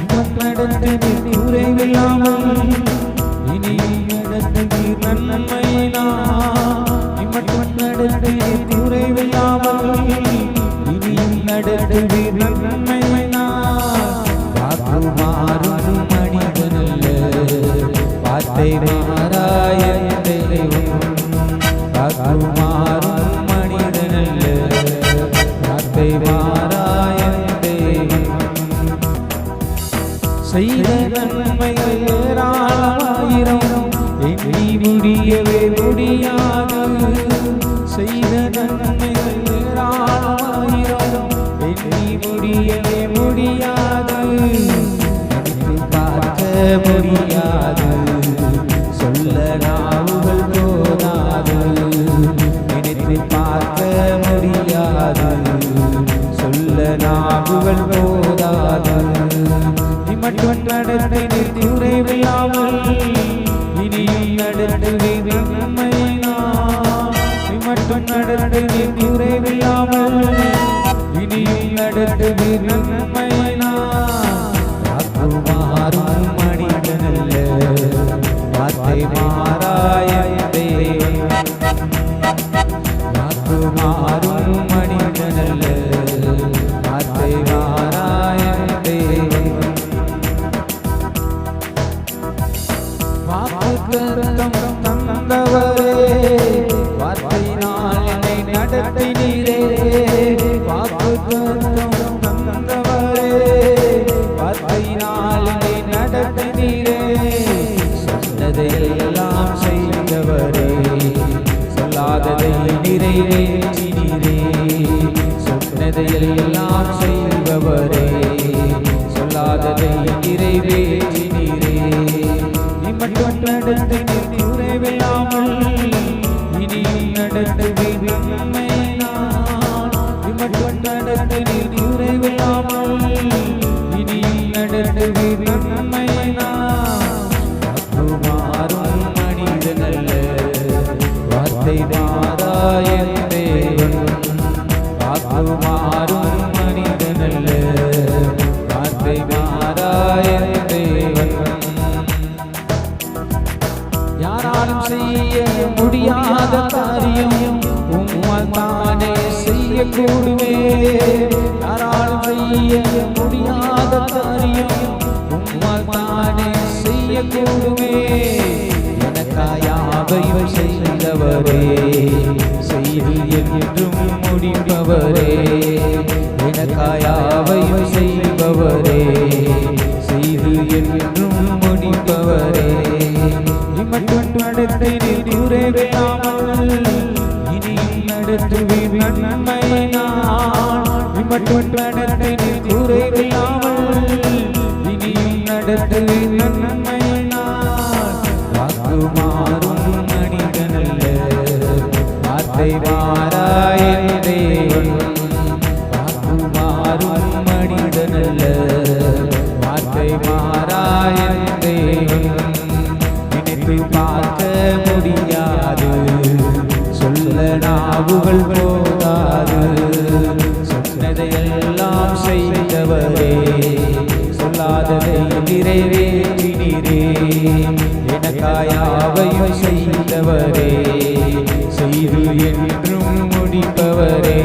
நடந்து குறைவில்லாமல் இனி நடந்து நன்மையினா நடந்து குறைவில்லாமல் இனி நடந்து நன்மையினா மாறும் மனிதனல்ல வார்த்தை மாறாய தெய்வம் மாறும் மனிதனல்ல வார்த்தை மாறாய தெய்வம் செய்த நன்மைகள் ஏராளமாயிரம் எண்ணி முடியவே முடியாது செய்த நன்மைகள் ஏராளமாயிரம் எண்ணி முடியவே முடியாது பார்க்க முடியாது சொல்ல நாவுகள் போதாது நினைத்து பார்க்க முடியாது சொல்ல நாவுகள் போதாது மட்டும் நடந்து குறைவில்லாமல் இனியும் நடந்து நன்மையினா மட்டும் நடந்து குறைவில்லாமல் இனியும் நடந்து நன்மையினா மாறும் மனிதனல்ல வார்த்தை மாறாய தெய்வம் மாறும் மனிதனல்ல வார்த்தை மாறாய தெய்வம் வாக்குத்தத்தம் தந்தவரே வார்த்தையினால் என்னை நடத்தினீரே வாக்குத்தத்தம் தந்தவரே வார்த்தையினால் என்னை நடத்தினீரே சொன்னதையெல்லாம் செய்தவரே சொல்லாததை நிறைவேற்றினீரே சொன்னதையெல்லாம் செய்பவரே சொல்லாததை நிறைவேற்றினீரே மட்டும் நடந்து குறைவில்லாமல் இனியும் நடந்து நன்மையினா மட்டும் நடந்து குறைவில்லாமல் இனியும் நடந்து நன்மையினா மாறும் மனிதனல்ல வார்த்தை மாறாய தேவன் மாறும் மனிதனல்ல வார்த்தை மாறாய தேவன் யாராலும் செய்ய முடியாத காரியம் உம்மால் தானே செய்யக்கூடுமே யாராலும் செய்ய முடியாத காரியம் உம்மால் தானே செய்யக்கூடுமே எனக்காயாவையும் செய்தவரே செய்து என்றும் முடிப்பவரே எனக்காயாவையும் செய்பவரே செய்து என்றும் முடிப்பவரே மட்டும் நடந்து குறைவில்லாமல் இனியும் நடந்து நன்மையினா மட்டும் நடந்து குறைவில்லாமல் இனியும் நடந்து நன்மையினா வாக்கு மாறும் மனிதனல்ல வார்த்தை மாறாய தேவன் வாக்கு மாறும் மனிதனல்ல வார்த்தை மாறாய தேவன் பார்க்க முடியாது சொல்ல நாவுகள் போதாது சொன்னதையெல்லாம் செய்தவரே சொல்லாததை நிறைவேற்றினீரே எனக்காயாவையும் செய்தவரே செய்து என்றும் முடிப்பவரே